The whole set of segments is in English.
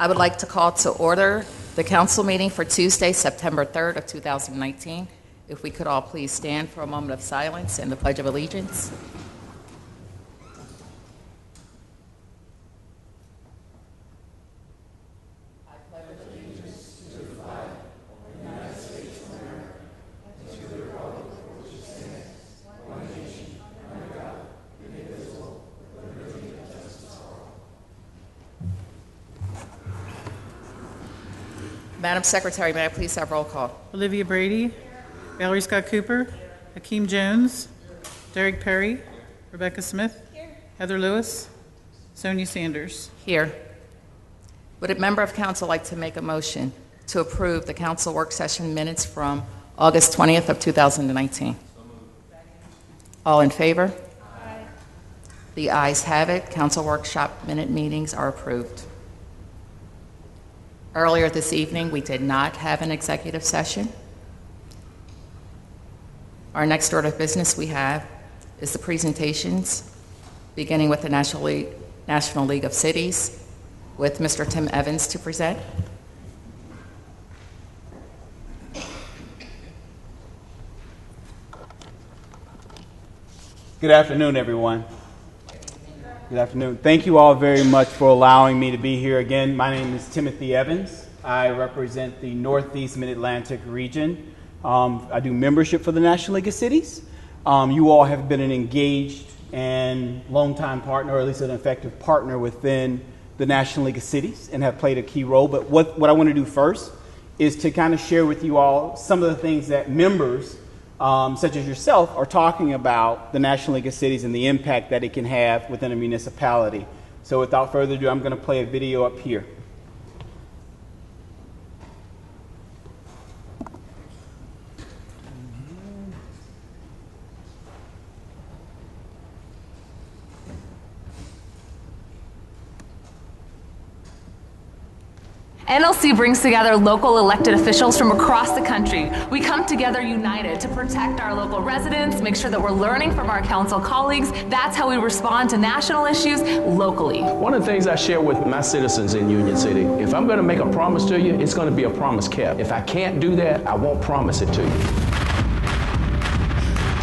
I would like to call to order the council meeting for Tuesday, September 3rd of 2019. If we could all please stand for a moment of silence and the Pledge of Allegiance. Madam Secretary, may I please have roll call? Olivia Brady, Valerie Scott Cooper, Hakeem Jones, Derek Perry, Rebecca Smith, here. Heather Lewis, Sonia Sanders. Here. Would a member of council like to make a motion to approve the council work session minutes from August 20th of 2019? All in favor? Aye. The ayes have it. Council workshop minute meetings are approved. Earlier this evening, we did not have an executive session. Our next order of business we have is the presentations, beginning with the National League of Cities, with Mr. Tim Evans to present. Good afternoon, everyone. Good afternoon. Thank you all very much for allowing me to be here again. My name is Timothy Evans. I represent the Northeast Mid-Atlantic region. I do membership for the National League of Cities. You all have been an engaged and longtime partner, or at least an effective partner within the National League of Cities, and have played a key role. But what I want to do first is to kind of share with you all some of the things that members such as yourself, are talking about the National League of Cities and the impact that it can have within a municipality. So without further ado, I'm going to play a video up here. NLC brings together local elected officials from across the country. We come together united to protect our local residents, make sure that we're learning from our council colleagues. That's how we respond to national issues locally. One of the things I share with my citizens in Union City, if I'm going to make a promise to you, it's going to be a promise kept. If I can't do that, I won't promise it to you.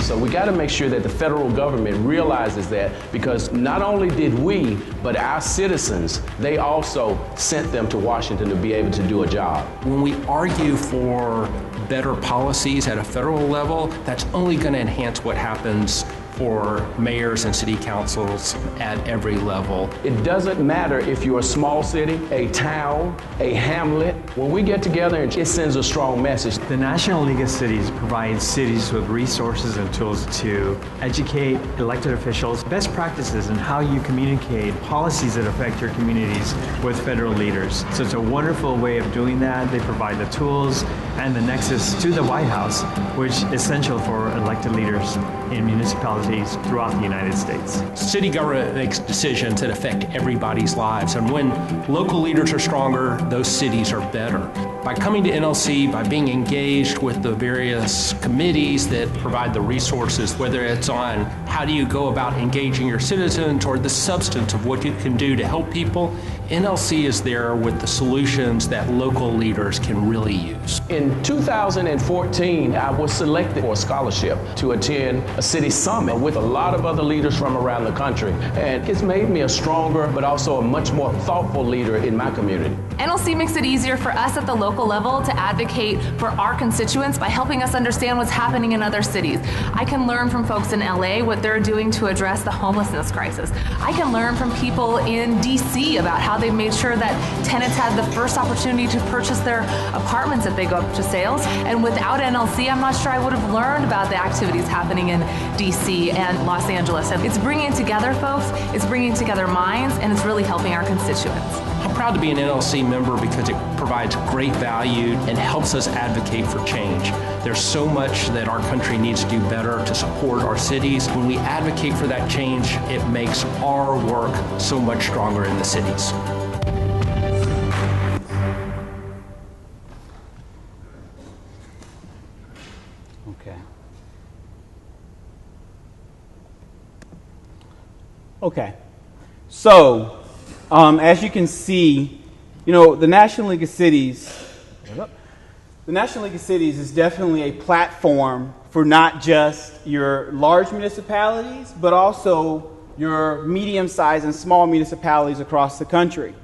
So we got to make sure that the federal government realizes that, because not only did we, but our citizens, they also sent them to Washington to be able to do a job. When we argue for better policies at a federal level, that's only going to enhance what happens for mayors and city councils at every level. It doesn't matter if you're a small city, a town, a hamlet. When we get together, it sends a strong message. The National League of Cities provides cities with resources and tools to educate elected officials, best practices in how you communicate policies that affect your communities with federal leaders. So it's a wonderful way of doing that. They provide the tools and the nexus to the White House, which is essential for elected leaders in municipalities throughout the United States. City government makes decisions that affect everybody's lives, and when local leaders are stronger, those cities are better. By coming to NLC, by being engaged with the various committees that provide the resources, whether it's on how do you go about engaging your citizens or the substance of what you can do to help people, NLC is there with the solutions that local leaders can really use. In 2014, I was selected for a scholarship to attend a city summit with a lot of other leaders from around the country. And it's made me a stronger, but also a much more thoughtful leader in my community. NLC makes it easier for us at the local level to advocate for our constituents by helping us understand what's happening in other cities. I can learn from folks in LA what they're doing to address the homelessness crisis. I can learn from people in DC about how they've made sure that tenants had the first opportunity to purchase their apartments if they go up to sales. And without NLC, I'm not sure I would have learned about the activities happening in DC and Los Angeles. And it's bringing together folks, it's bringing together minds, and it's really helping our constituents. I'm proud to be an NLC member because it provides great value and helps us advocate for change. There's so much that our country needs to do better to support our cities. When we advocate for that change, it makes our work so much stronger in the cities. Okay. So, as you can see, The National League of Cities, is definitely a platform for not just your large municipalities, but also your medium-sized and small municipalities across the country.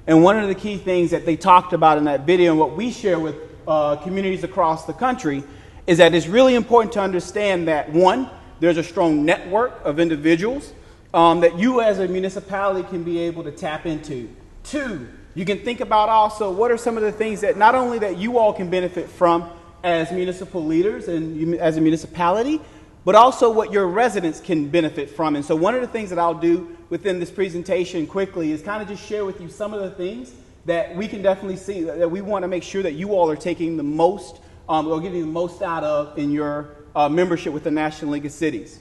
And one of the key things that they talked about in that video, and what we share with communities across the country, is that it's really important to understand that, one, there's a strong network of individuals that you as a municipality can be able to tap into. Two, you can think about also what are some of the things that not only that you all can benefit from as municipal leaders and as a municipality, but also what your residents can benefit from. And so one of the things that I'll do within this presentation quickly is kind of just share with you some of the things that we can definitely see that we want to make sure that you all are taking the most or getting the most out of in your membership with the National League of Cities.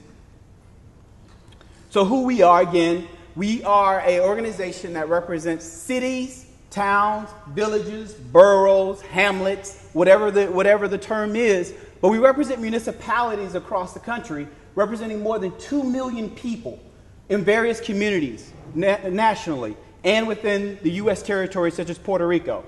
So who we are, again, we are an organization that represents cities, towns, villages, boroughs, hamlets, whatever the term is, but we represent municipalities across the country, representing more than 2 million people in various communities nationally and within the U.S. territories such as Puerto Rico.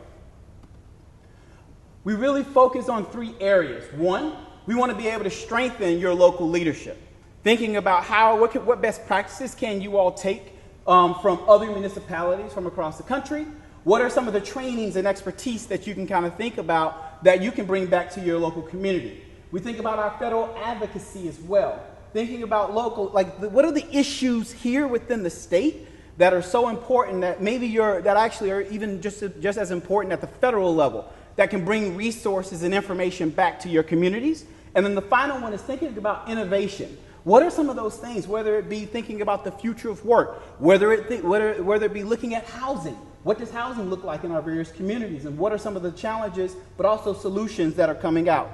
We really focus on 3 areas. One, we want to be able to strengthen your local leadership, thinking about what best practices can you all take from other municipalities from across the country. What are some of the trainings and expertise that you can kind of think about that you can bring back to your local community? We think about our federal advocacy as well, thinking about local, what are the issues here within the state that are so important that that actually are even just as important at the federal level, that can bring resources and information back to your communities. And then the final one is thinking about innovation. What are some of those things, whether it be thinking about the future of work, whether it be looking at housing? What does housing look like in our various communities? And what are some of the challenges, but also solutions that are coming out?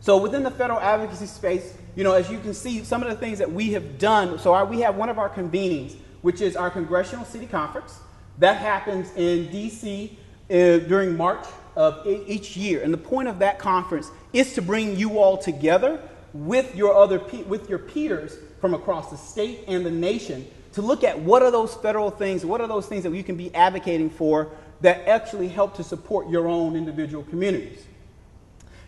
So within the federal advocacy space, as you can see, some of the things that we have done, we have one of our convenings, which is our Congressional City Conference. That happens in D.C. During March of each year. And the point of that conference is to bring you all together with your peers from across the state and the nation to look at what are those federal things, what are those things that you can be advocating for that actually help to support your own individual communities.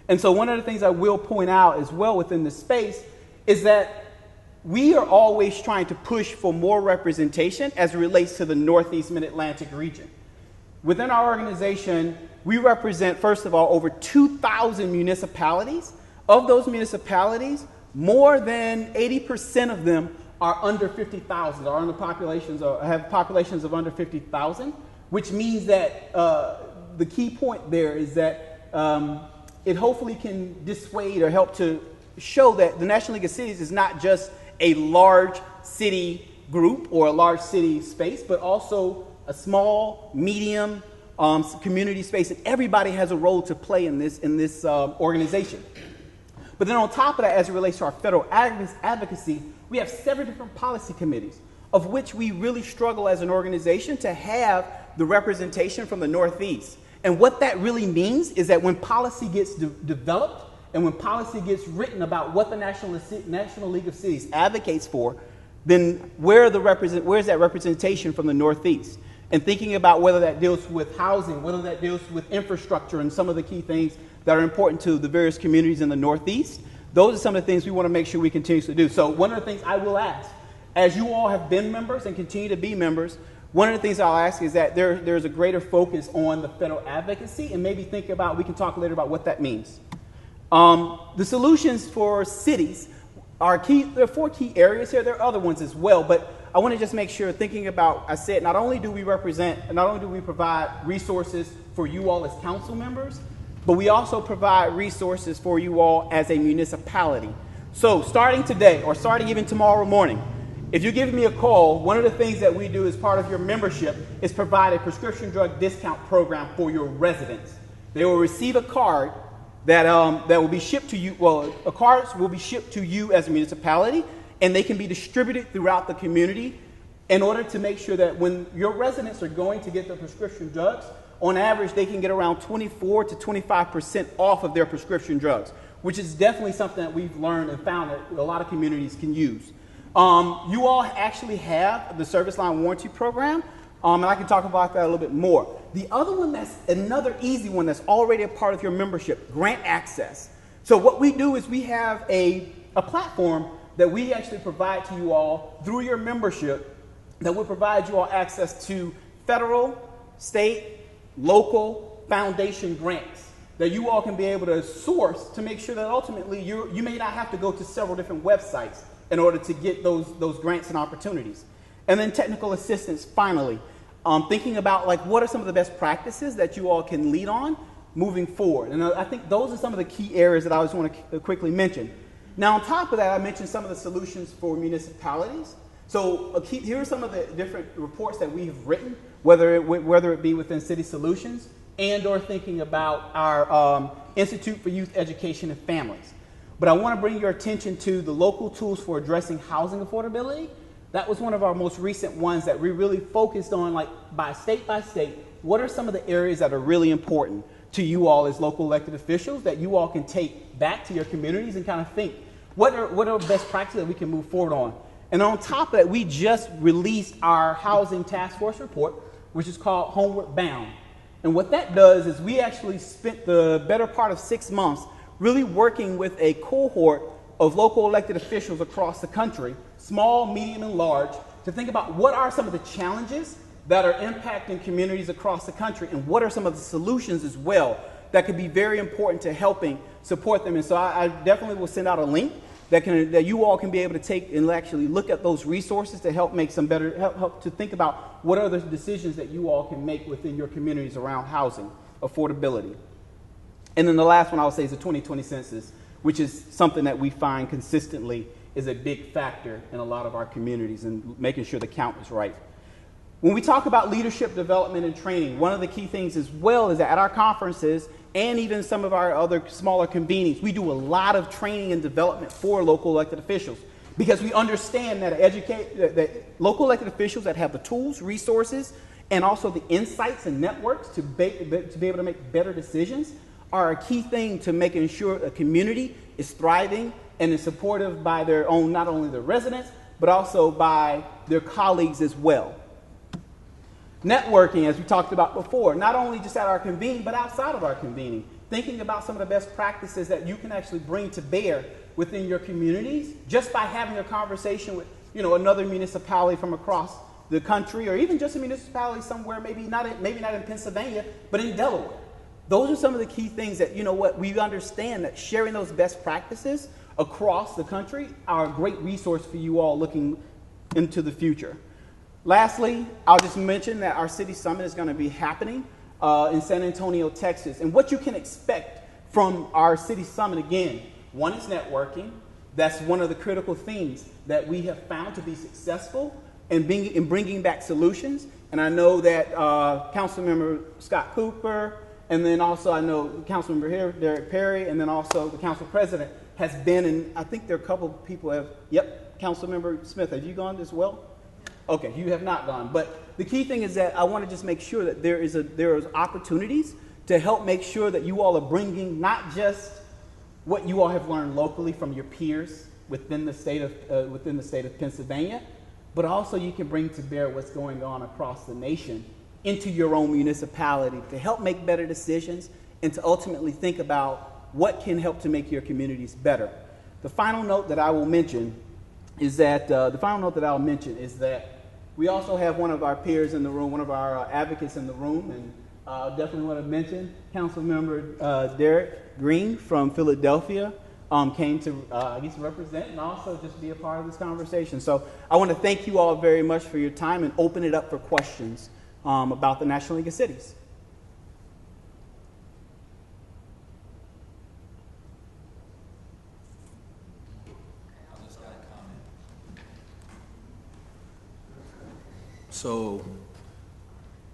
And so one of the things I will point out as well within this space is that we are always trying to push for more representation as it relates to the Northeast Mid-Atlantic region. Within our organization, we represent, first of all, over 2,000 municipalities. Of those municipalities, more than 80% of them are under 50,000, are under populations, or have populations of under 50,000, which means that the key point there is that it hopefully can dissuade or help to show that the National League of Cities is not just a large city group or a large city space, but also a small, medium community space, and everybody has a role to play in this organization. But then on top of that, as it relates to our federal advocacy, we have several different policy committees, of which we really struggle as an organization to have the representation from the Northeast. And what that really means is that when policy gets developed and when policy gets written about what the National League of Cities advocates for, then where's that representation from the Northeast? And thinking about whether that deals with housing, whether that deals with infrastructure and some of the key things that are important to the various communities in the Northeast, those are some of the things we want to make sure we continue to do. So one of the things I will ask, as you all have been members and continue to be members, one of the things I'll ask is that there's a greater focus on the federal advocacy, and maybe think about, we can talk later about what that means. The solutions for cities are key. There are 4 key areas here. There are other ones as well, but I want to just make sure, thinking about, I said, not only do we provide resources for you all as council members, but we also provide resources for you all as a municipality. So starting today, or starting even tomorrow morning, if you give me a call, one of the things that we do as part of your membership is provide a prescription drug discount program for your residents. They will receive a card that will be shipped to you. Well, a card will be shipped to you as a municipality, and they can be distributed throughout the community in order to make sure that when your residents are going to get their prescription drugs, on average, they can get around 24 to 25% off of their prescription drugs, which is definitely something that we've learned and found that a lot of communities can use. You all actually have the service line warranty program, And I can talk about that a little bit more. The other one that's another easy one that's already a part of your membership, grant access. So what we do is we have a platform that we actually provide to you all through your membership that will provide you all access to federal, state, local foundation grants that you all can be able to source to make sure that ultimately you may not have to go to several different websites in order to get those grants and opportunities. And then technical assistance, finally. Thinking about like what are some of the best practices that you all can lead on moving forward. And I think those are some of the key areas that I just want to quickly mention. Now, on top of that, I mentioned some of the solutions for municipalities. So here are some of the different reports that we have written, whether it be within City Solutions and or thinking about our Institute for Youth Education and Families. But I want to bring your attention to the local tools for addressing housing affordability. That was one of our most recent ones that we really focused on, like by state, what are some of the areas that are really important to you all as local elected officials that you all can take back to your communities and kind of think, what are best practices that we can move forward on? And on top of that, we just released our Housing Task Force report, which is called Homeward Bound. And what that does is we actually spent the better part of 6 months really working with a cohort of local elected officials across the country, small, medium, and large, to think about what are some of the challenges that are impacting communities across the country and what are some of the solutions as well that could be very important to helping support them. And so I definitely will send out a link that you all can be able to take and actually look at those resources to help make some better, help to think about what are the decisions that you all can make within your communities around housing affordability. And then the last one I would say is the 2020 census, which is something that we find consistently is a big factor in a lot of our communities and making sure the count is right. When we talk about leadership development and training, one of the key things as well is that at our conferences and even some of our other smaller convenings, we do a lot of training and development for local elected officials because we understand that that local elected officials that have the tools, resources, and also the insights and networks to be able to make better decisions are a key thing to making sure a community is thriving and is supportive by their own, not only their residents, but also by their colleagues as well. Networking, as we talked about before, not only just at our convene, but outside of our convening. Thinking about some of the best practices that you can actually bring to bear within your communities just by having a conversation with, another municipality from across the country, or even just a municipality somewhere, maybe not in Pennsylvania, but in Delaware. Those are some of the key things that, we understand that sharing those best practices across the country are a great resource for you all looking into the future. Lastly, I'll just mention that our city summit is going to be happening in San Antonio, Texas. And what you can expect from our city summit, again, one is networking. That's one of the critical things that we have found to be successful in bringing back solutions. And I know that Councilmember Scott Cooper, and then also I know Councilmember here, Derek Perry, and then also the Council President has been, and I think there are a couple of people Councilmember Smith, have you gone as well? Okay, you have not gone. But the key thing is that I want to just make sure that there is opportunities to help make sure that you all are bringing not just what you all have learned locally from your peers within the state of Pennsylvania, but also you can bring to bear what's going on across the nation into your own municipality to help make better decisions and to ultimately think about what can help to make your communities better. The final note that I will mention is that we also have one of our peers in the room, one of our advocates in the room, and definitely want to mention Councilmember Derek Green from Philadelphia came to, represent and also just be a part of this conversation. So I want to thank you all very much for your time and open it up for questions about the National League of Cities. So,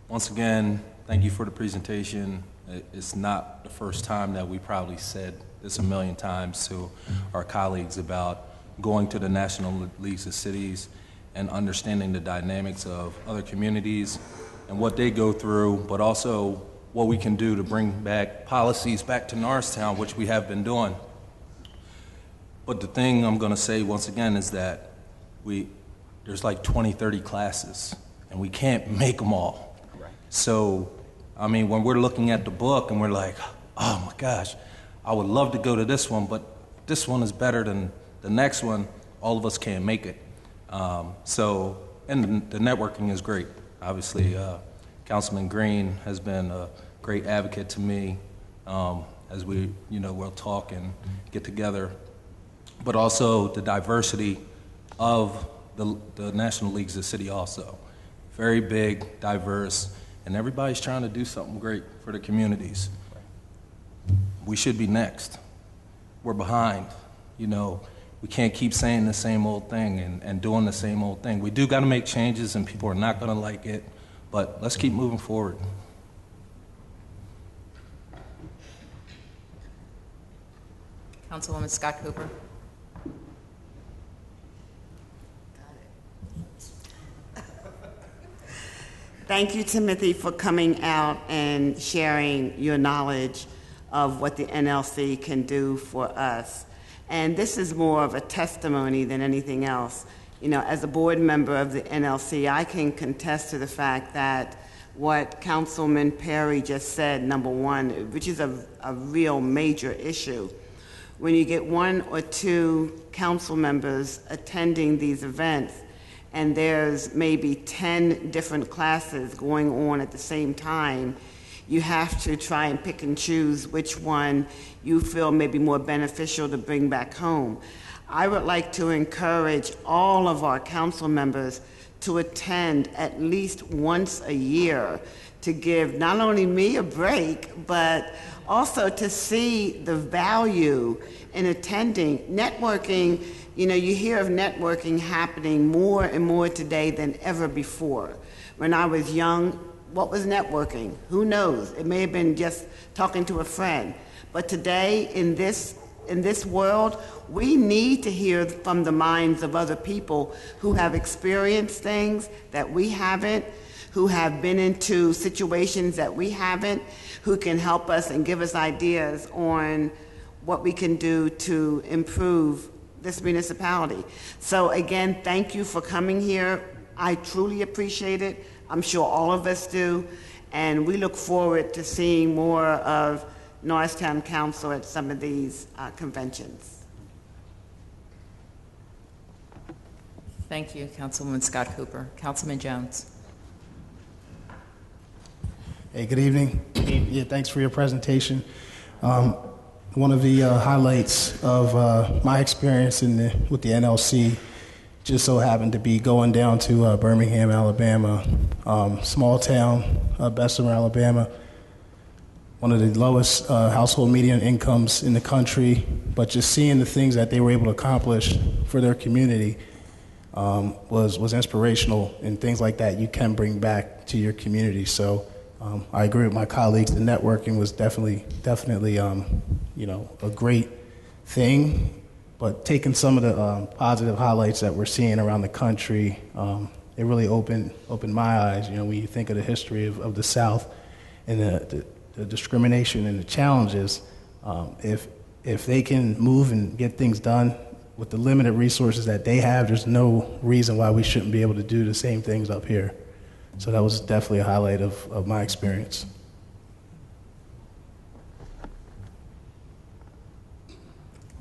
once again, thank you for the presentation. It's not the first time that we probably said this a million times to our colleagues about going to the National Leagues of Cities and understanding the dynamics of other communities and what they go through, but also what we can do to bring back policies back to Norristown, which we have been doing. But the thing I'm going to say once again is that there's like 20, 30 classes. and we can't make them all. Right. So, I mean, when we're looking at the book and we're like, oh my gosh, I would love to go to this one, but this one is better than the next one, all of us can't make it. And the networking is great. Obviously, Councilman Green has been a great advocate to me as we'll talk and get together. But also the diversity of the National Leagues of City also. Very big, diverse, and everybody's trying to do something great for the communities. We should be next. We're behind. We can't keep saying the same old thing and doing the same old thing. We do got to make changes, and people are not going to like it, but let's keep moving forward. Councilwoman Scott Cooper. Thank you, Timothy, for coming out and sharing your knowledge of what the NLC can do for us. And this is more of a testimony than anything else. As a board member of the NLC, I can contest to the fact that what Councilman Perry just said, number one, which is a real major issue. When you get one or two council members attending these events, and there's maybe 10 different classes going on at the same time, you have to try and pick and choose which one you feel may be more beneficial to bring back home. I would like to encourage all of our council members to attend at least once a year to give not only me a break, but also to see the value in attending. Networking, you hear of networking happening more and more today than ever before. When I was young, what was networking? Who knows? It may have been just talking to a friend. But today, in this world, we need to hear from the minds of other people who have experienced things that we haven't, who have been into situations that we haven't, who can help us and give us ideas on what we can do to improve this municipality. So again, thank you for coming here. I truly appreciate it. I'm sure all of us do. And we look forward to seeing more of Norristown Council at some of these conventions. Thank you, Councilwoman Scott Cooper. Councilman Jones. Hey, good evening. Yeah, thanks for your presentation. One of the highlights of my experience with the NLC just so happened to be going down to Birmingham, Alabama, small town, Bessemer, Alabama, one of the lowest household median incomes in the country, but just seeing the things that they were able to accomplish for their community was inspirational, and things like that you can bring back to your community. So I agree with my colleagues. The networking was definitely a great thing. But taking some of the positive highlights that we're seeing around the country, it really opened my eyes. When you think of the history of the South and the discrimination and the challenges, if they can move and get things done with the limited resources that they have, there's no reason why we shouldn't be able to do the same things up here. So that was definitely a highlight of my experience.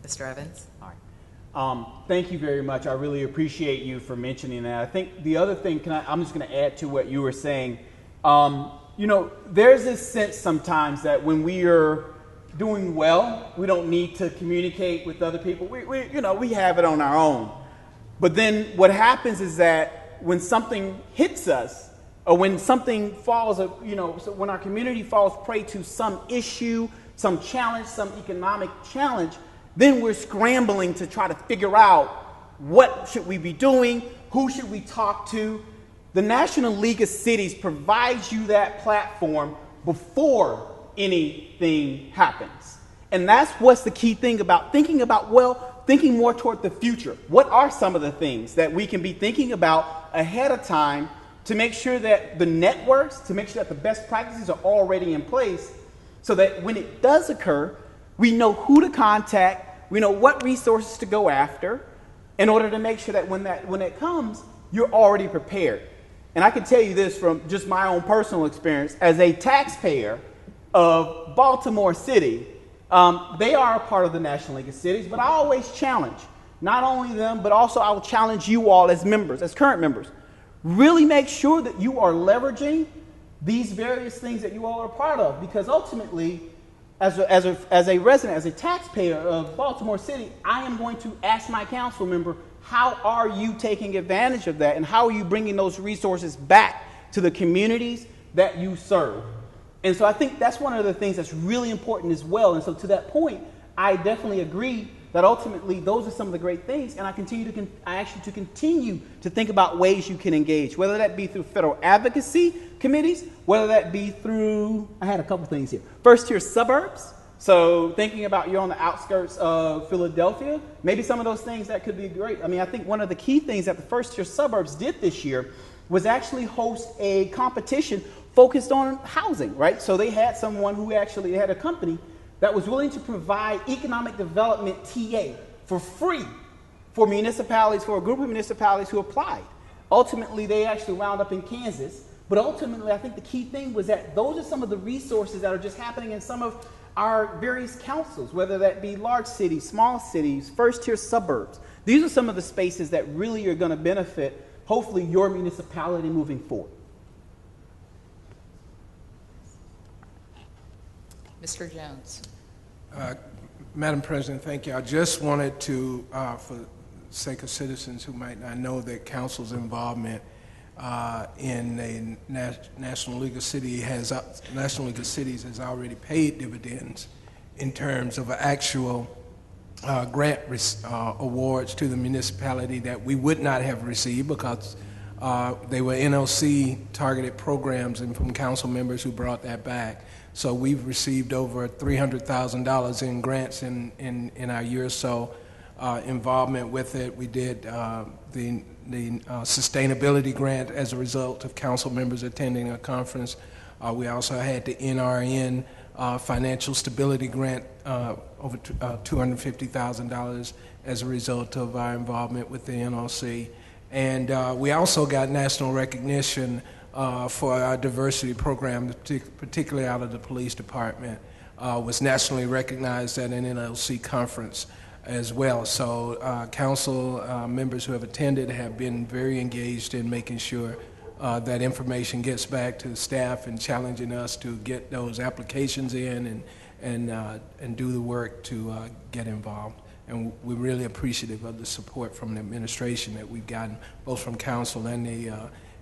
Mr. Evans. Thank you very much. I really appreciate you for mentioning that. I think the other thing, I'm just going to add to what you were saying. There's this sense sometimes that when we are doing well, we don't need to communicate with other people. We have it on our own. But then what happens is that when something hits us, or when something falls, so when our community falls prey to some issue, some challenge, some economic challenge, then we're scrambling to try to figure out what should we be doing, who should we talk to. The National League of Cities provides you that platform before anything happens. And that's what's the key thing about thinking more toward the future. What are some of the things that we can be thinking about ahead of time to make sure that the networks, to make sure that the best practices are already in place, so that when it does occur, we know who to contact, we know what resources to go after, in order to make sure that when it comes, you're already prepared. And I can tell you this from just my own personal experience as a taxpayer of Baltimore City. They are a part of the National League of Cities, but I always challenge not only them, but also I will challenge you all as members, as current members. Really make sure that you are leveraging these various things that you all are part of, because ultimately, as a resident, as a taxpayer of Baltimore City, I am going to ask my council member, how are you taking advantage of that, and how are you bringing those resources back to the communities that you serve? And so I think that's one of the things that's really important as well. And so to that point, I definitely agree that ultimately those are some of the great things, and I actually continue to think about ways you can engage, whether that be through federal advocacy committees, whether that be through, I had a couple things here, first tier suburbs. So thinking about you're on the outskirts of Philadelphia, maybe some of those things that could be great. I mean, I think one of the key things that the first tier suburbs did this year was actually host a competition focused on housing, right? So they had someone who actually had a company that was willing to provide economic development TA for free for municipalities, for a group of municipalities who applied. Ultimately, they actually wound up in Kansas. But ultimately, I think the key thing was that those are some of the resources that are just happening in some of our various councils, whether that be large cities, small cities, first-tier suburbs. These are some of the spaces that really are going to benefit, hopefully, your municipality moving forward. Mr. Jones. Madam President, thank you. I just wanted to, for the sake of citizens who might not know, that council's involvement in the National League of Cities has already paid dividends in terms of actual grant awards to the municipality that we would not have received because they were NLC targeted programs, and from council members who brought that back. So we've received over $300,000 in grants in our year or so involvement with it. We did the sustainability grant as a result of council members attending a conference. We also had the NRN financial stability grant, over $250,000 as a result of our involvement with the NLC. And we also got national recognition for our diversity program, particularly out of the police department, was nationally recognized at an NLC conference as well. So council members who have attended have been very engaged in making sure that information gets back to the staff and challenging us to get those applications in and do the work to get involved. And we're really appreciative of the support from the administration that we've gotten, both from council and the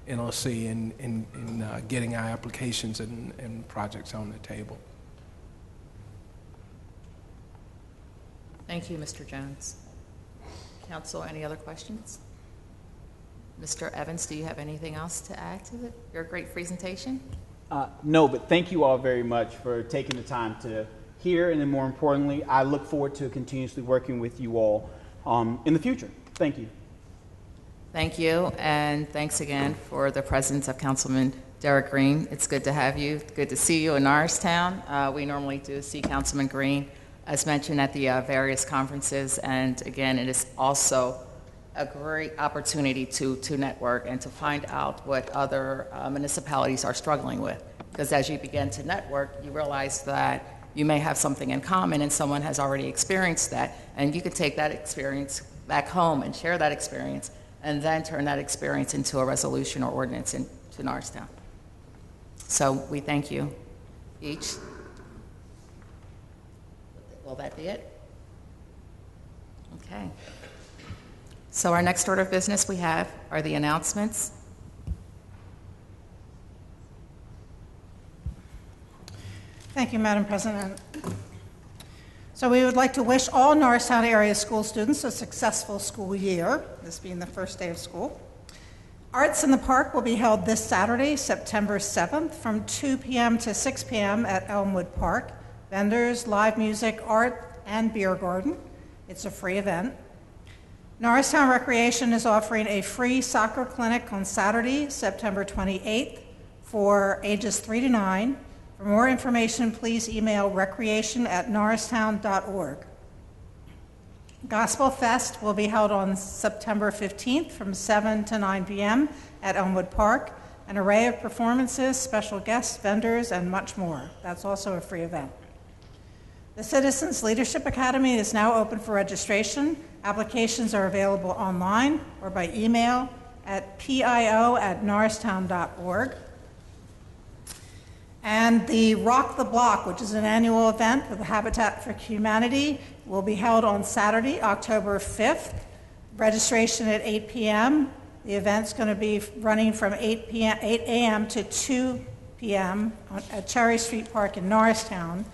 NLC in getting our applications and projects on the table. Thank you, Mr. Jones. Council, any other questions? Mr. Evans, do you have anything else to add to it? Your great presentation? No, but thank you all very much for taking the time to hear, and then more importantly, I look forward to continuously working with you all in the future. Thank you. Thank you, and thanks again for the presence of Councilman Derek Green. It's good to have you. Good to see you in Norristown. We normally do see Councilman Green, as mentioned, at the various conferences, and again, it is also a great opportunity to network and to find out what other municipalities are struggling with. Because as you begin to network, you realize that you may have something in common and someone has already experienced that, and you can take that experience back home and share that experience and then turn that experience into a resolution or ordinance to Norristown. So we thank you each. Will that be it? Okay. So our next order of business we have are the announcements. Thank you, Madam President. So we would like to wish all Norristown area school students a successful school year, this being the first day of school. Arts in the Park will be held this Saturday, September 7th, from 2 p.m. to 6 p.m. at Elmwood Park. Vendors, live music, art, and beer garden. It's a free event. Norristown Recreation is offering a free soccer clinic on Saturday, September 28th, for ages 3 to 9. For more information, please email recreation@norristown.org. Gospel Fest will be held on September 15th from 7 to 9 p.m. at Elmwood Park. an array of performances, special guests, vendors, and much more. That's also a free event. The Citizens Leadership Academy is now open for registration. Applications are available online or by email at pio@norristown.org. And the Rock the Block, which is an annual event with Habitat for Humanity, will be held on Saturday, October 5th. Registration at 8 p.m. The event's going to be running from 8 a.m. to 2 p.m. At Cherry Street Park in Norristown.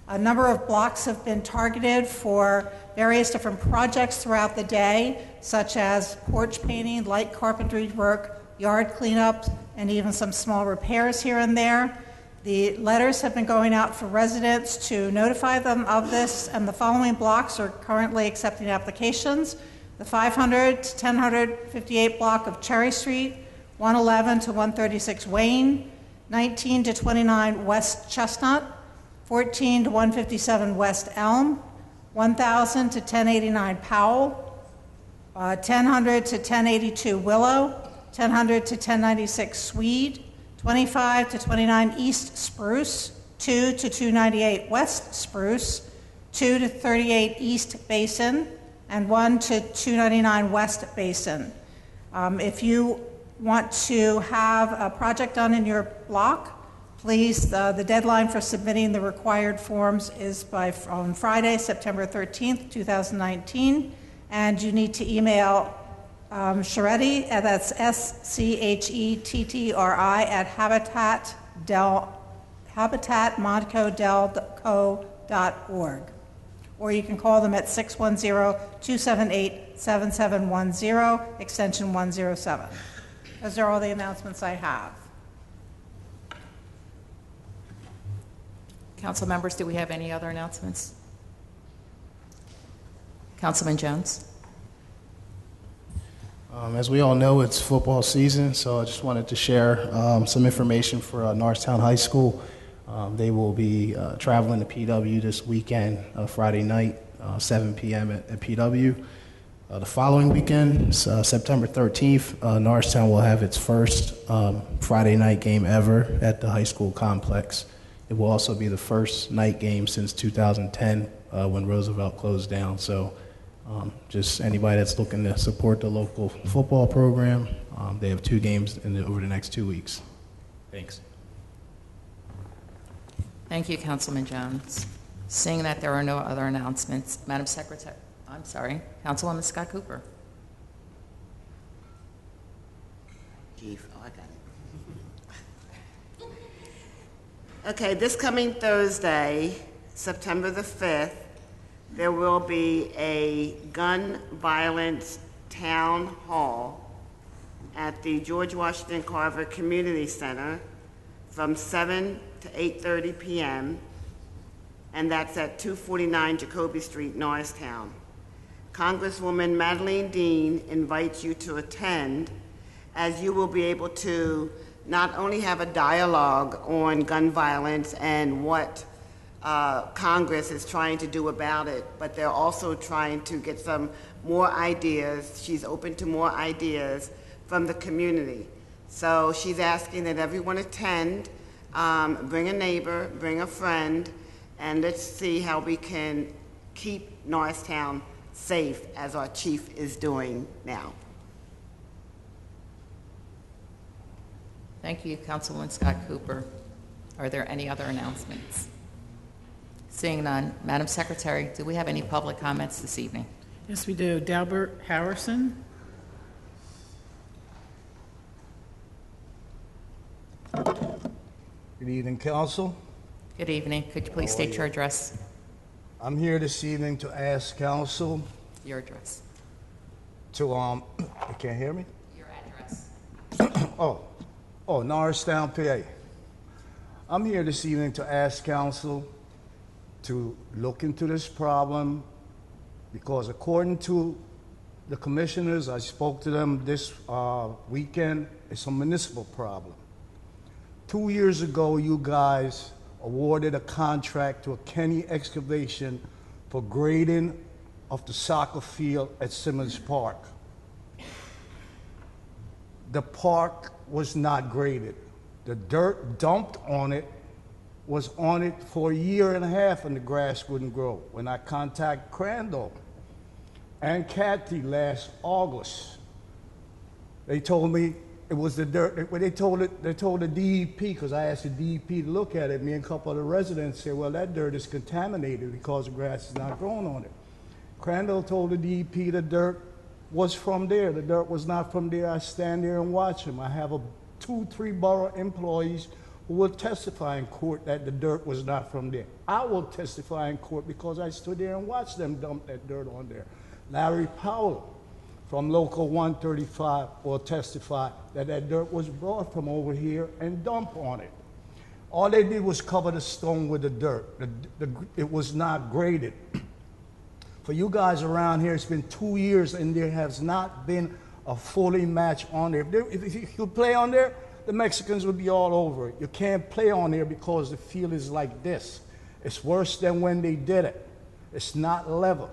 A number of blocks have been targeted for various different projects throughout the day, such as porch painting, light carpentry work, yard cleanup, and even some small repairs here and there. The letters have been going out for residents to notify them of this, and the following blocks are currently accepting applications. The 500 to 1058 block of Cherry Street, 111 to 136 Wayne, 19 to 29 West Chestnut, 14 to 157 West Elm, 1000 to 1089 Powell, 1000 to 1082 Willow, 1000 to 1096 Swede, 25 to 29 East Spruce, 2 to 298 West Spruce, 2 to 38 East Basin, and 1 to 299 West Basin. If you want to have a project done in your block, please, the deadline for submitting the required forms is on Friday, September 13th, 2019, and you need to email Scheretti, that's SCHETTRI at habitatmontcodelco.org. Or you can call them at 610-278-7710, extension 107. Those are all the announcements I have. Council members, do we have any other announcements? Councilman Jones. As we all know, it's football season, so I just wanted to share some information for Norristown High School. They will be traveling to PW this weekend, Friday night, 7 p.m. at PW. The following weekend, September 13th, Norristown will have its first Friday night game ever at the high school complex. It will also be the first night game since 2010 when Roosevelt closed down. So just anybody that's looking to support the local football program, they have 2 games over the next 2 weeks. Thanks. Thank you, Councilman Jones. Seeing that there are no other announcements, Madam Secretary, I'm sorry, Councilwoman Scott Cooper. Chief, I got it. Okay, this coming Thursday, September the 5th, there will be a gun violence town hall at the George Washington Carver Community Center from 7 to 8:30 p.m., and that's at 249 Jacoby Street, Norristown. Congresswoman Madeline Dean invites you to attend, as you will be able to not only have a dialogue on gun violence and what Congress is trying to do about it, but they're also trying to get some more ideas. She's open to more ideas from the community. So she's asking that everyone attend, bring a neighbor, bring a friend, and let's see how we can keep Norristown safe as our chief is doing now. Thank you, Councilwoman Scott Cooper. Are there any other announcements? Seeing none, Madam Secretary, do we have any public comments this evening? Yes, we do. Dalbert Howerson. Good evening, Council. Good evening. Could you please state your address? I'm here this evening to ask Council Your address. to, you can't hear me? Your address. Norristown, PA. I'm here this evening to ask Council to look into this problem because according to the commissioners, I spoke to them this weekend, it's a municipal problem. 2 years ago, you guys awarded a contract to a Kenny Excavation for grading of the soccer field at Simmons Park. The park was not graded. The dirt dumped on it was on it for a year and a half and the grass wouldn't grow. When I contacted Crandall and Kathy last August, they told me it was the dirt. They told the DEP, because I asked the DEP to look at it. Me and a couple of the residents said, well, that dirt is contaminated because the grass is not growing on it. Crandall told the DEP the dirt was from there. The dirt was not from there. I stand there and watch them. I have 2-3 borough employees who will testify in court that the dirt was not from there. I will testify in court because I stood there and watched them dump that dirt on there. Larry Powell from Local 135 will testify that that dirt was brought from over here and dumped on it. All they did was cover the stone with the dirt. It was not graded. For you guys around here, it's been 2 years and there has not been a fully match on there. If you could play on there, the Mexicans would be all over it. You can't play on there because the field is like this. It's worse than when they did it. It's not level.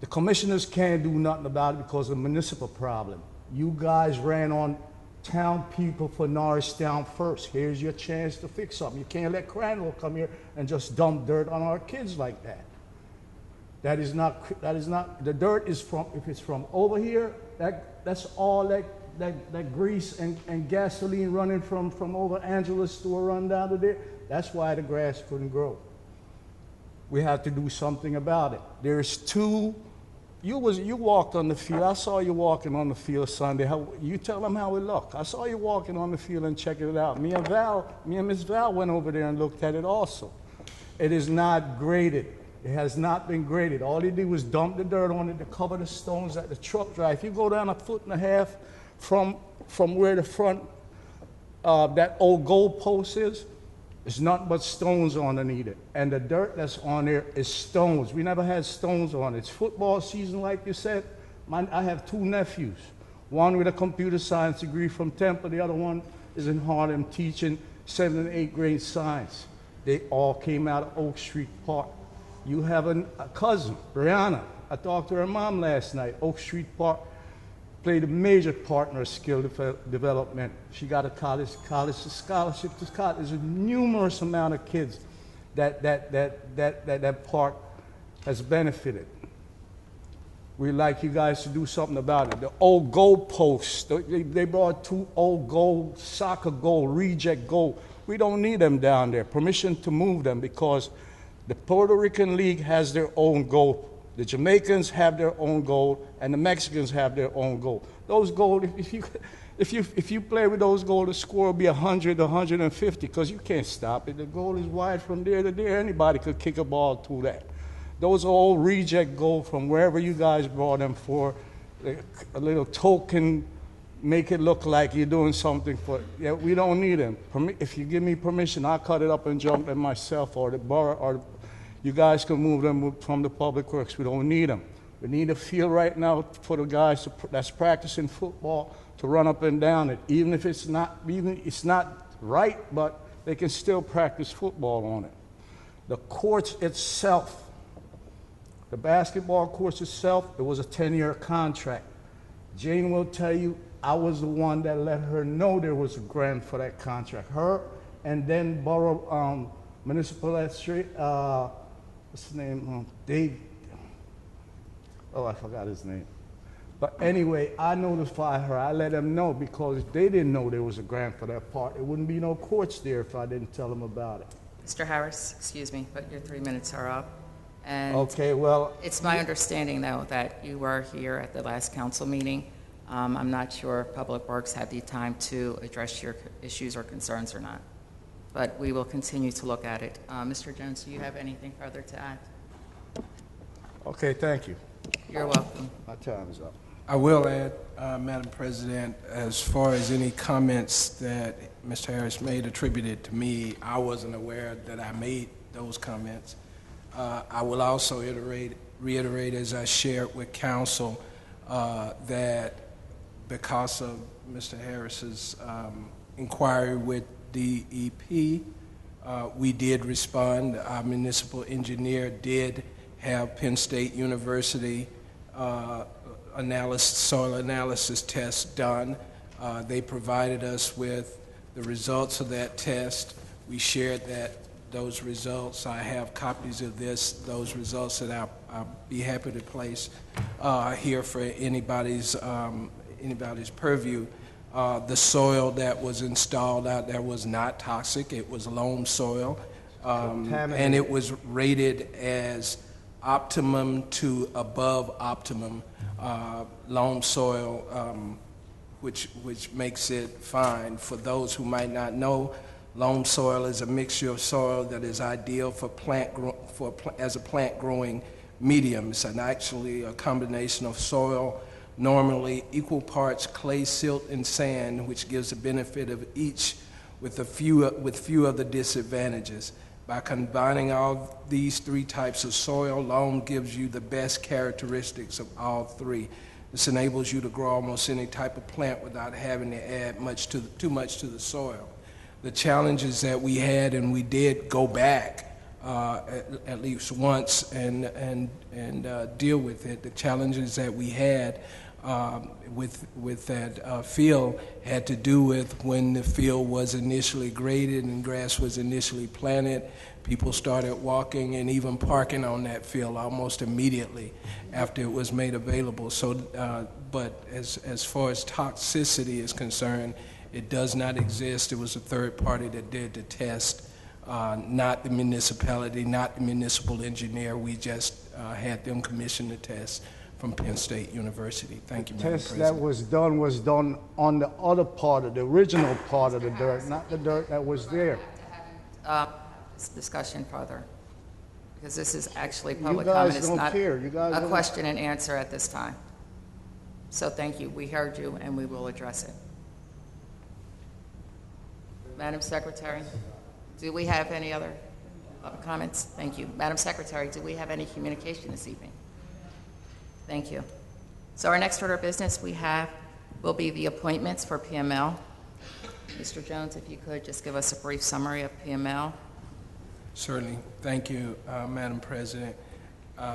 The commissioners can't do nothing about it because of the municipal problem. You guys ran on town people for Norristown first. Here's your chance to fix something. You can't let Crandall come here and just dump dirt on our kids like that. That is not, the dirt is from, if it's from over here, that's all that grease and gasoline running from over Angela's store run down to there. That's why the grass couldn't grow. We have to do something about it. There's you walked on the field. I saw you walking on the field Sunday. You tell them how it looked. I saw you walking on the field and checking it out. Me and Miss Val went over there and looked at it also. It is not graded. It has not been graded. All they did was dump the dirt on it to cover the stones that the truck drive. If you go down 1.5 feet from where the front that old goal post is, it's nothing but stones underneath it. And the dirt that's on there is stones. We never had stones on it. It's football season, like you said. I have 2 nephews. One with a computer science degree from Temple. The other one is in Harlem teaching 7th and 8th grade science. They all came out of Oak Street Park. You have a cousin, Brianna. I talked to her mom last night. Oak Street Park played a major part in her skill development. She got a college scholarship to college. There's a numerous amount of kids that park has benefited. We'd like you guys to do something about it. The old goal posts, they brought 2 old goal, soccer goal, reject goal. We don't need them down there. Permission to move them because the Puerto Rican League has their own goal. The Jamaicans have their own goal, and the Mexicans have their own goal. Those goals, if you play with those goals, the score will be 100, 150, because you can't stop it. The goal is wide from there to there. Anybody could kick a ball through that. Those are all reject goals from wherever you guys brought them for. A little token, make it look like you're doing something for. Yeah, we don't need them. If you give me permission, I'll cut it up and jump them myself, or the borough, or you guys can move them from the public works. We don't need them. We need a field right now for the guys that's practicing football to run up and down it. Even if it's not right, but they can still practice football on it. The courts itself, the basketball courts itself, it was a 10-year contract. Jane will tell you I was the one that let her know there was a grant for that contract. Her and then borough municipal administrator, what's his name? Dave. Oh, I forgot his name. But anyway, I notified her. I let them know because if they didn't know there was a grant for that part, there wouldn't be no courts there if I didn't tell them about it. Mr. Harris, excuse me, but your 3 minutes are up. And okay, well, it's my understanding, though, that you were here at the last council meeting. I'm not sure if Public Works had the time to address your issues or concerns or not, but we will continue to look at it. Mr. Jones, do you have anything further to add? Okay, thank you. You're welcome. My time is up. I will add, Madam President, as far as any comments that Mr. Harris made attributed to me, I wasn't aware that I made those comments. I will also reiterate as I shared with council that because of Mr. Harris's inquiry with DEP, we did respond. Our municipal engineer did have Penn State University soil analysis tests done. They provided us with the results of that test. We shared those results. I have copies of those results that I'll be happy to place here for anybody's purview. The soil that was installed out there was not toxic. It was loam soil, and it was rated as optimum to above optimum loam soil, which makes it fine. For those who might not know, loam soil is a mixture of soil that is ideal for as a plant growing medium. It's actually a combination of soil, normally equal parts clay, silt, and sand, which gives the benefit of each with few of the disadvantages. By combining all these three types of soil, loam gives you the best characteristics of all three. This enables you to grow almost any type of plant without having to add too much to the soil. The challenges that we had, and we did go back at least once and deal with it. The challenges that we had with that field had to do with when the field was initially graded and grass was initially planted. People started walking and even parking on that field almost immediately after it was made available. So, but as far as toxicity is concerned, it does not exist. It was a third party that did the test, not the municipality, not the municipal engineer. We just had them commission the test from Penn State University. Thank you, Madam President. The test that was done on the other part of the original part of the dirt, not the dirt that was there. This discussion further, because this is actually You public guys comment. It's don't not care. You guys a don't- question and answer at this time. So thank you. We heard you, and we will address it. Madam Secretary, do we have any other comments? Thank you. Madam Secretary, do we have any communication this evening? Thank you. So our next order of business will be the appointments for PML. Mr. Jones, if you could just give us a brief summary of PML. Certainly. Thank you, Madam President.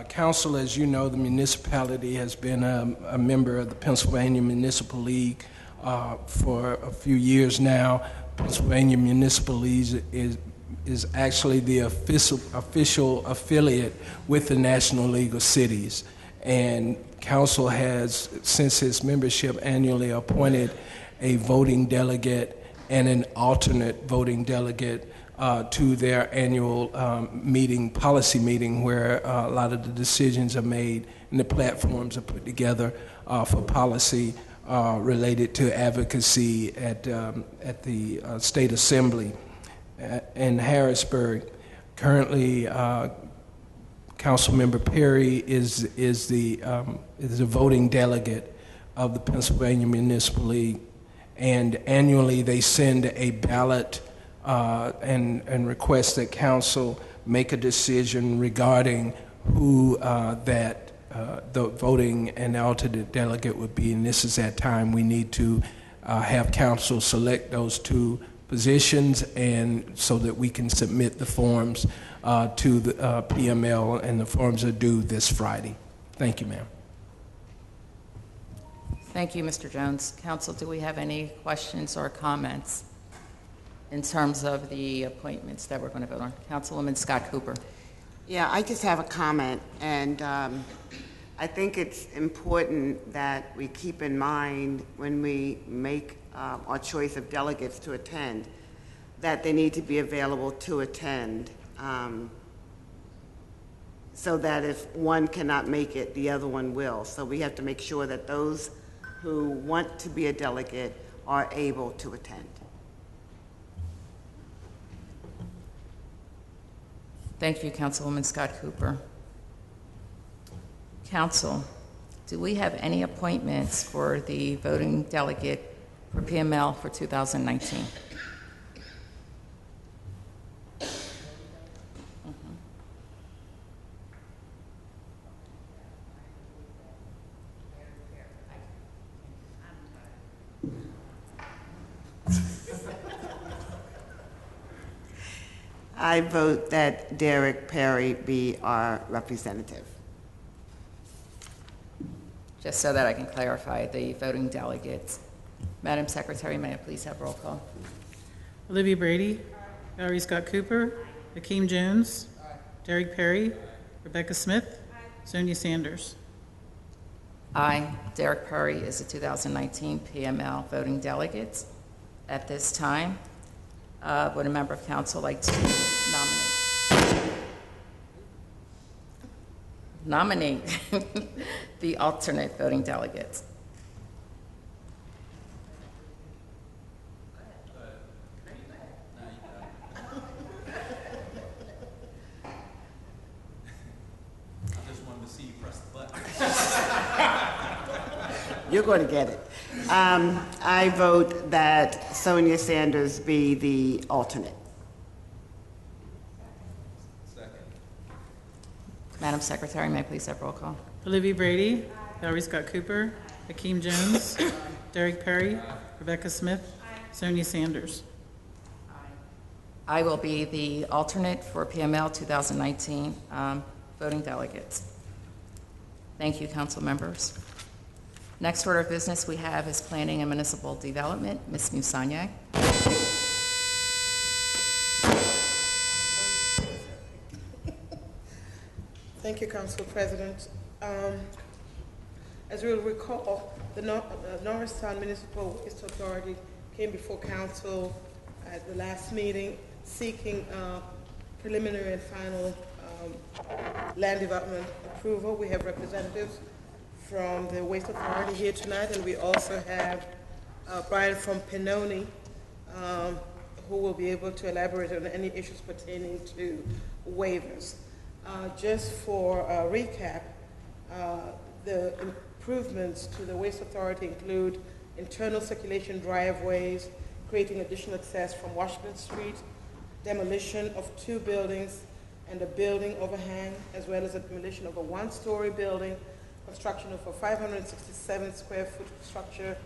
Council, as you know, the municipality has been a member of the Pennsylvania Municipal League for a few years now. Pennsylvania Municipal League is actually the official affiliate with the National League of Cities. And Council has, since its membership, annually appointed a voting delegate and an alternate voting delegate to their annual policy meeting, where a lot of the decisions are made and the platforms are put together for policy related to advocacy at the State Assembly in Harrisburg. Currently, Councilmember Perry is the voting delegate of the Pennsylvania Municipal League, and annually they send a ballot and request that Council make a decision regarding who the voting and alternate delegate would be. And this is that time we need to have Council select those two positions, and so that we can submit the forms to the PML, and the forms are due this Friday. Thank you, ma'am. Thank you, Mr. Jones. Council, do we have any questions or comments in terms of the appointments that we're going to vote on? Councilwoman Scott Cooper. Yeah, I just have a comment, and I think it's important that we keep in mind when we make our choice of delegates to attend, that they need to be available to attend, so that if one cannot make it, the other one will. So we have to make sure that those who want to be a delegate are able to attend. Thank you, Councilwoman Scott Cooper. Council, do we have any appointments for the voting delegate for PML for 2019? I vote that Derek Perry be our representative. Just so that I can clarify, the voting delegates Madam Secretary, may I please have roll call? Olivia Brady, Valerie Scott Cooper, Hakeem Jones, Derek Perry, Rebecca Smith, Sonia Sanders. Aye. Derek Perry is the 2019 PML voting delegate. At this time, would a member of council like to nominate the alternate voting delegates? You're going to get it. I vote that Sonia Sanders be the alternate. Madam Secretary, may I please have roll call? Olivia Brady, Valerie Scott Cooper, Hakeem Jones, Derek Perry, Rebecca Smith, Sonia Sanders. I will be the alternate for PML 2019 voting delegates. Thank you, council members. Next order of business we have is Planning and Municipal Development. Ms. Musanye. Thank you, Council President. As you will recall, the Norristown Municipal Waste Authority came before Council at the last meeting seeking preliminary and final land development approval. We have representatives from the Waste Authority here tonight, and we also have Brian from Pinoni, who will be able to elaborate on any issues pertaining to waivers. Just for a recap, the improvements to the Waste Authority include internal circulation driveways, creating additional access from Washington Street, demolition of 2 buildings and a building overhang, as well as a demolition of a 1-story building, construction of a 567 square foot structure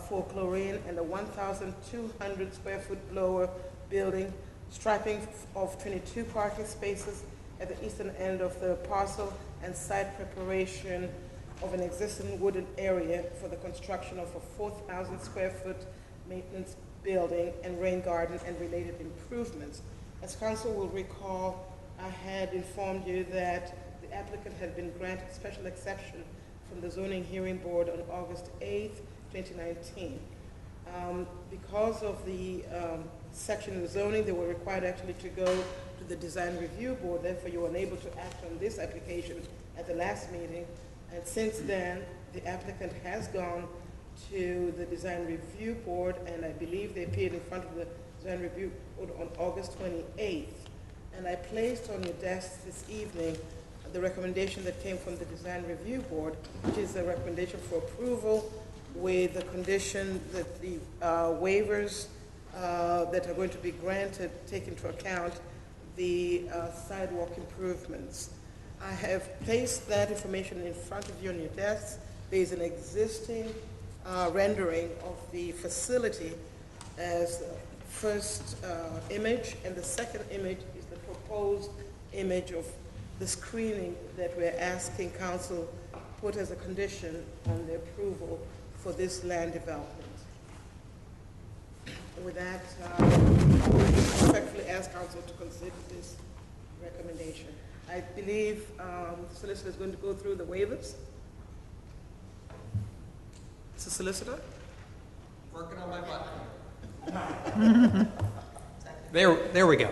for chlorine and a 1,200 square foot blower building, striping of 22 parking spaces at the eastern end of the parcel, and site preparation of an existing wooded area for the construction of a 4,000 square foot maintenance building and rain garden and related improvements. As council will recall, I had informed you that the applicant had been granted special exception from the zoning hearing board on August 8th, 2019. Because of the section in the zoning, they were required actually to go to the design review board. Therefore, you were unable to act on this application at the last meeting. And since then, the applicant has gone to the design review board, and I believe they appeared in front of the design review board on August 28th. And I placed on your desk this evening the recommendation that came from the design review board, which is a recommendation for approval with the condition that the waivers that are going to be granted take into account the sidewalk improvements. I have placed that information in front of you on your desks. There is an existing rendering of the facility as the first image, and the second image is the proposed image of the screening that we're asking council put as a condition on the approval for this land development. With that, I respectfully ask council to consider this recommendation. I believe the solicitor is going to go through the waivers. Mr. Solicitor? Working on my button. There we go.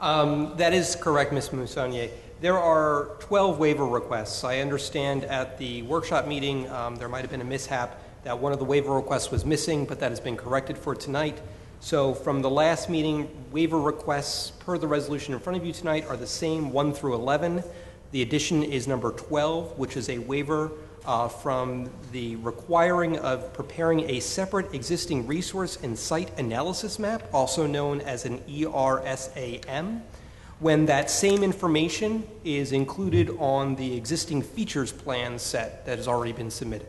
That is correct, Ms. Musanye. There are 12 waiver requests. I understand at the workshop meeting there might have been a mishap that one of the waiver requests was missing, but that has been corrected for tonight. So from the last meeting, waiver requests per the resolution in front of you tonight are the same 1 through 11. The addition is number 12, which is a waiver from the requiring of preparing a separate existing resource and site analysis map, also known as an ERSAM, when that same information is included on the existing features plan set that has already been submitted.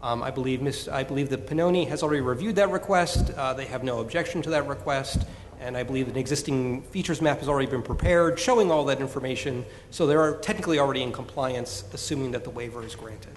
I believe that Pinoni has already reviewed that request. They have no objection to that request, and I believe an existing features map has already been prepared showing all that information, so they are technically already in compliance, assuming that the waiver is granted.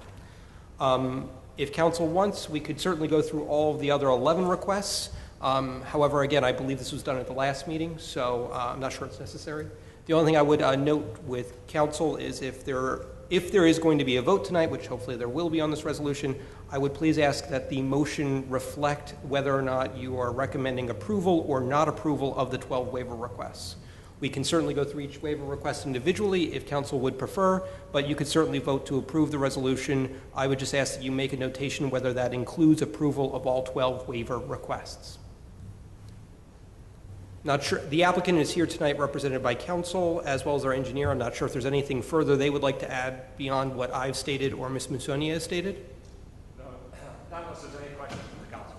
If council wants, we could certainly go through all of the other 11 requests. However, again, I believe this was done at the last meeting, so I'm not sure it's necessary. The only thing I would note with council is if there is going to be a vote tonight, which hopefully there will be on this resolution, I would please ask that the motion reflect whether or not you are recommending approval or not approval of the 12 waiver requests. We can certainly go through each waiver request individually if council would prefer, but you could certainly vote to approve the resolution. I would just ask that you make a notation whether that includes approval of all 12 waiver requests. Not sure. The applicant is here tonight represented by counsel as well as our engineer. I'm not sure if there's anything further they would like to add beyond what I've stated or Ms. Musonier has stated. No, not unless there's any questions from the council.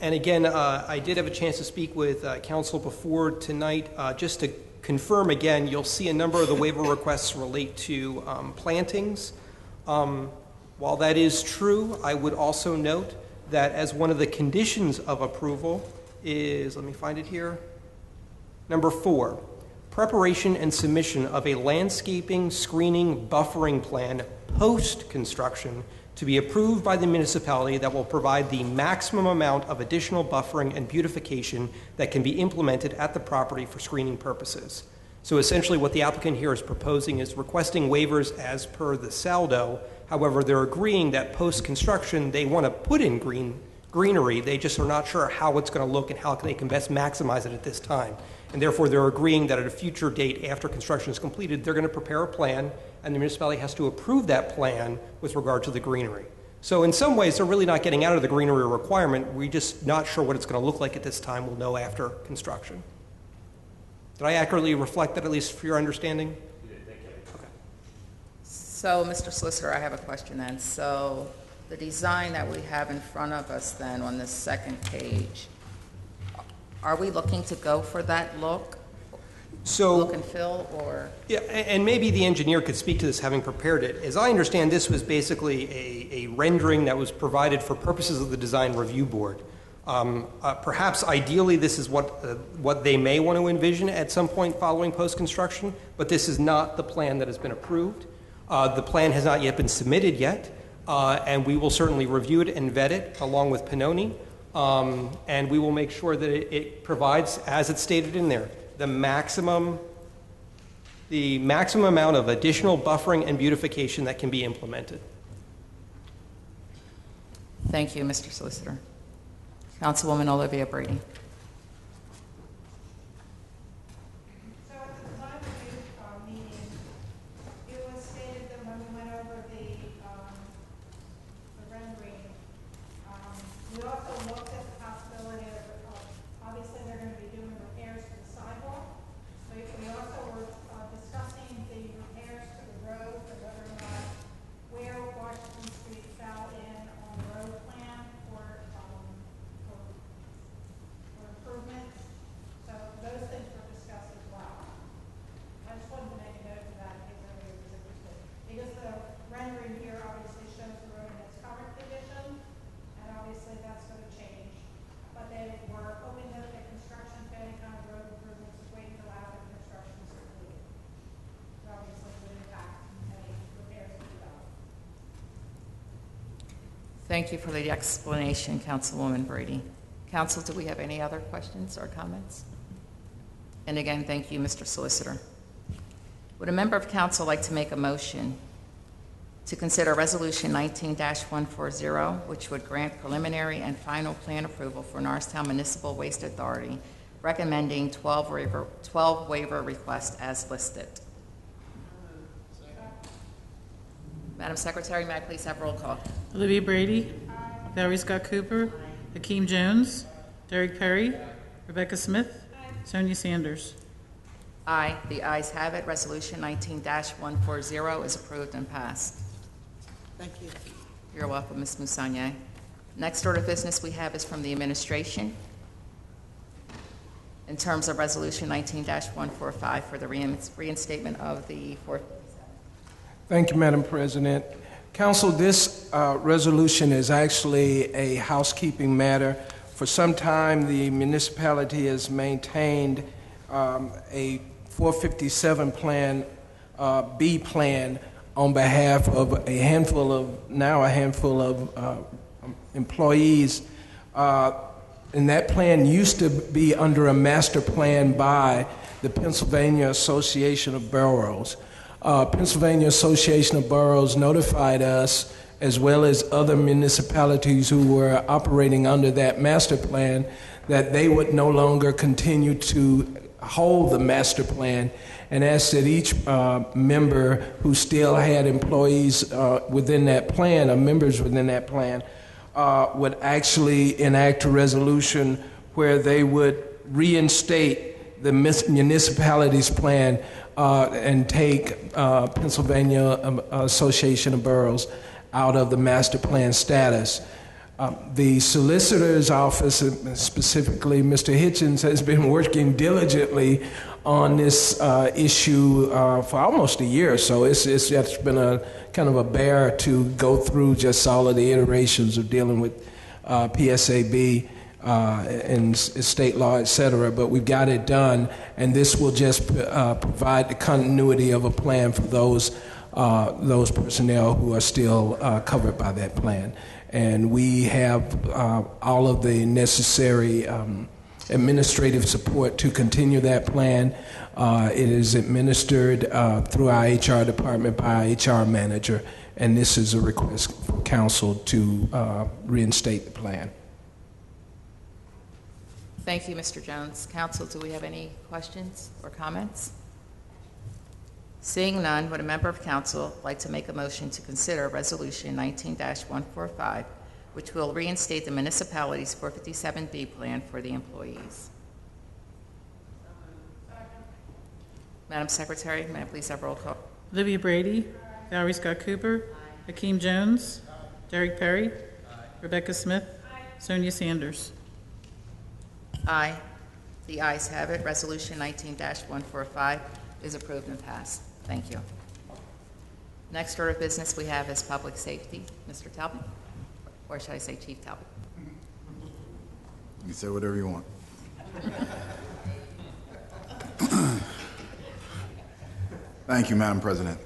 And again, I did have a chance to speak with council before tonight. Just to confirm again, you'll see a number of the waiver requests relate to plantings. While that is true, I would also note that as one of the conditions of approval is, let me find it here, number 4, preparation and submission of a landscaping, screening, buffering plan post-construction to be approved by the municipality that will provide the maximum amount of additional buffering and beautification that can be implemented at the property for screening purposes. So essentially what the applicant here is proposing is requesting waivers as per the saldo. However, they're agreeing that post-construction they want to put in greenery. They just are not sure how it's going to look and how they can best maximize it at this time. And therefore, they're agreeing that at a future date after construction is completed, they're going to prepare a plan, and the municipality has to approve that plan with regard to the greenery. So in some ways, they're really not getting out of the greenery requirement. We're just not sure what it's going to look like at this time. We'll know after construction. Did I accurately reflect that, at least for your understanding? You did, thank you. Okay. So, Mr. Solicitor, I have a question then. So, the design that we have in front of us then on this second page, are we looking to go for that look? So, look and feel, or? Yeah, and maybe the engineer could speak to this having prepared it. As I understand, this was basically a rendering that was provided for purposes of the design review board. Perhaps ideally this is what they may want to envision at some point following post-construction, but this is not the plan that has been approved. The plan has not yet been submitted yet. And we will certainly review it and vet it along with Pannoni, and we will make sure that it provides, as it's stated in there, the maximum amount of additional buffering and beautification that can be implemented. Thank you, Mr. Solicitor. Councilwoman Olivia Brady. Thank you for the explanation, Councilwoman Brady. Council, do we have any other questions or comments? And again, thank you, Mr. Solicitor. Would a member of council like to make a motion to consider Resolution 19-140, which would grant preliminary and final plan approval for Norristown Municipal Waste Authority, recommending 12 waiver requests as listed? Madam Secretary, may I please have roll call? Olivia Brady. Valerie Scott Cooper. Hakeem Jones. Derek Perry. Rebecca Smith. Sonia Sanders. Aye. The ayes have it. Resolution 19-140 is approved and passed. Thank you. You're welcome, Ms. Musonier. Next order of business we have is from the administration in terms of Resolution 19-145 for the reinstatement of the fourth. Thank you, Madam President. Council, this resolution is actually a housekeeping matter. For some time, the municipality has maintained a 457 plan, B plan, on behalf of a handful of employees. And that plan used to be under a master plan by the Pennsylvania Association of Boroughs. Pennsylvania Association of Boroughs notified us, as well as other municipalities who were operating under that master plan, that they would no longer continue to hold the master plan, and asked that each member who still had employees within that plan, or members within that plan, would actually enact a resolution where they would reinstate the municipality's plan and take Pennsylvania Association of Boroughs out of the master plan status. The solicitor's office, specifically Mr. Hitchens, has been working diligently on this issue for almost a year or so. It's been a kind of a bear to go through just all of the iterations of dealing with PSAB and state law, et cetera, but we've got it done, and this will just provide the continuity of a plan for those personnel who are still covered by that plan. And we have all of the necessary administrative support to continue that plan. It is administered through our HR department by our HR manager, and this is a request for council to reinstate the plan. Thank you, Mr. Jones. Council, do we have any questions or comments? Seeing none, would a member of council like to make a motion to consider Resolution 19-145, which will reinstate the municipality's 457B plan for the employees? Madam Secretary, may I please have roll call? Olivia Brady, Valerie Scott Cooper, Hakeem Jones, Derek Perry, Rebecca Smith, Sonia Sanders. Aye. The ayes have it. Resolution 19-145 is approved and passed. Thank you. Next order of business we have is public safety. Mr. Talbot, or should I say Chief Talbot? You can say whatever you want. Thank you, Madam President.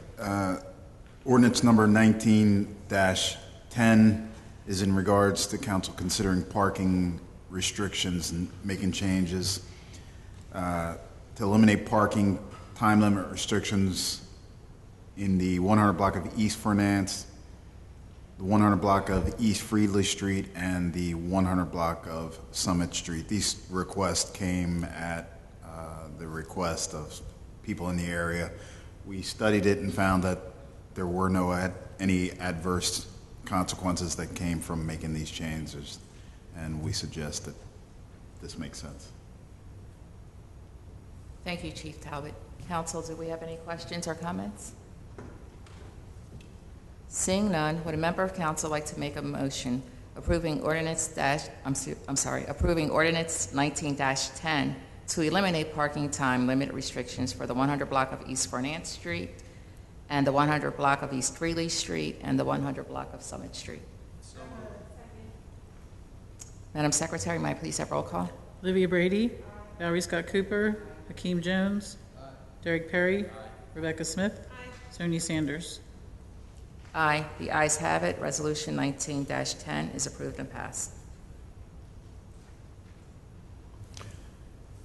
Ordinance number 19-10 is in regards to council considering parking restrictions and making changes to eliminate parking time limit restrictions in the 100 block of East Fernance, the 100 block of East Freedley Street, and the 100 block of Summit Street. These requests came at the request of people in the area. We studied it and found that there were no any adverse consequences that came from making these changes, and we suggest that this makes sense. Thank you, Chief Talbot. Council, do we have any questions or comments? Seeing none, would a member of council like to make a motion approving ordinance approving ordinance 19-10 to eliminate parking time limit restrictions for the 100 block of East Fernance Street and the 100 block of East Freely Street and the 100 block of Summit Street? Madam Secretary, may I please have roll call? Olivia Brady, Valerie Scott Cooper, Hakeem Jones, Derek Perry, Rebecca Smith, Sonia Sanders. Aye. The ayes have it. Resolution 19-10 is approved and passed.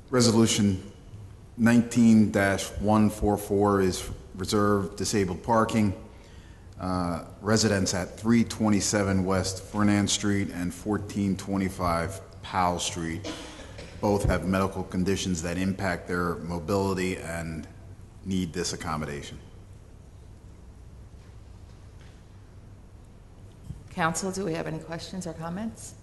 Resolution 19-144 is reserved disabled parking. Residents at 327 West Fernand Street and 1425 Powell Street both have medical conditions that impact their mobility and need this accommodation. Council, do we have any questions or comments?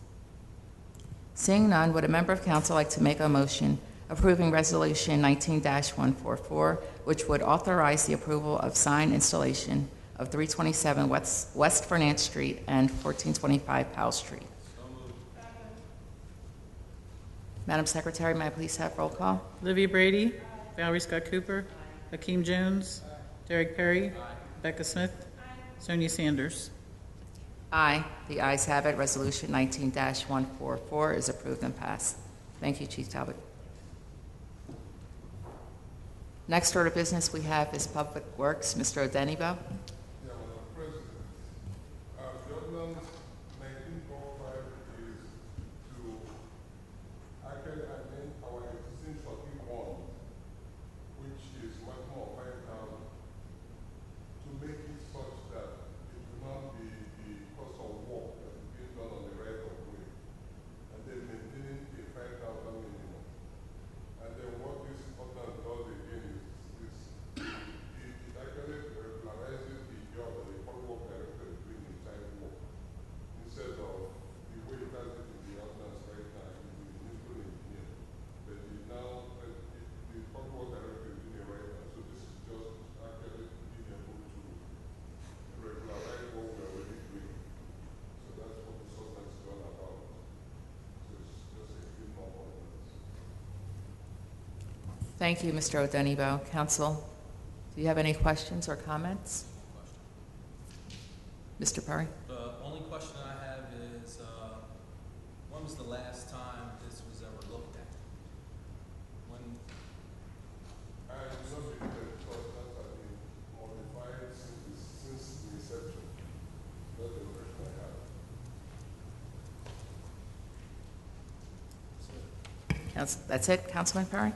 Seeing none, would a member of council like to make a motion approving Resolution 19-144, which would authorize the approval of sign installation of 327 West Fernand Street and 1425 Powell Street? Madam Secretary, may I please have roll call? Olivia Brady, Valerie Scott Cooper, Hakeem Jones, Derek Perry, Rebecca Smith, Sonia Sanders. Aye. The ayes have it. Resolution 19-144 is approved and passed. Thank you, Chief Talbot. Next order of business we have is Public Works. Mr. Odenibo. Thank you, Mr. Odenibo. Council, do you have any questions or comments? Mr. Perry? The only question I have is, when was the last time this was ever looked at? When? Since the inception. That's it, Councilman Perry?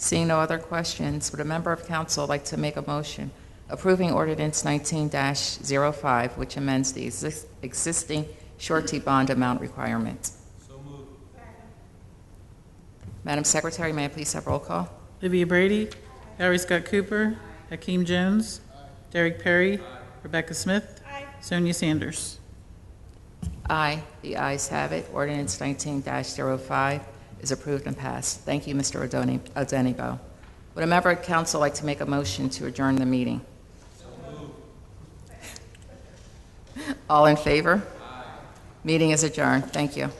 Seeing no other questions, would a member of council like to make a motion approving ordinance 19-05, which amends the existing surety bond amount requirement? So moved. Madam Secretary, may I please have roll call? Olivia Brady, Valerie Scott Cooper, Hakeem Jones, Derek Perry, Rebecca Smith, Sonia Sanders. Aye. The ayes have it. Ordinance 19-05 is approved and passed. Thank you, Mr. Odenibo. Would a member of council like to make a motion to adjourn the meeting? All in favor? Aye. Meeting is adjourned. Thank you.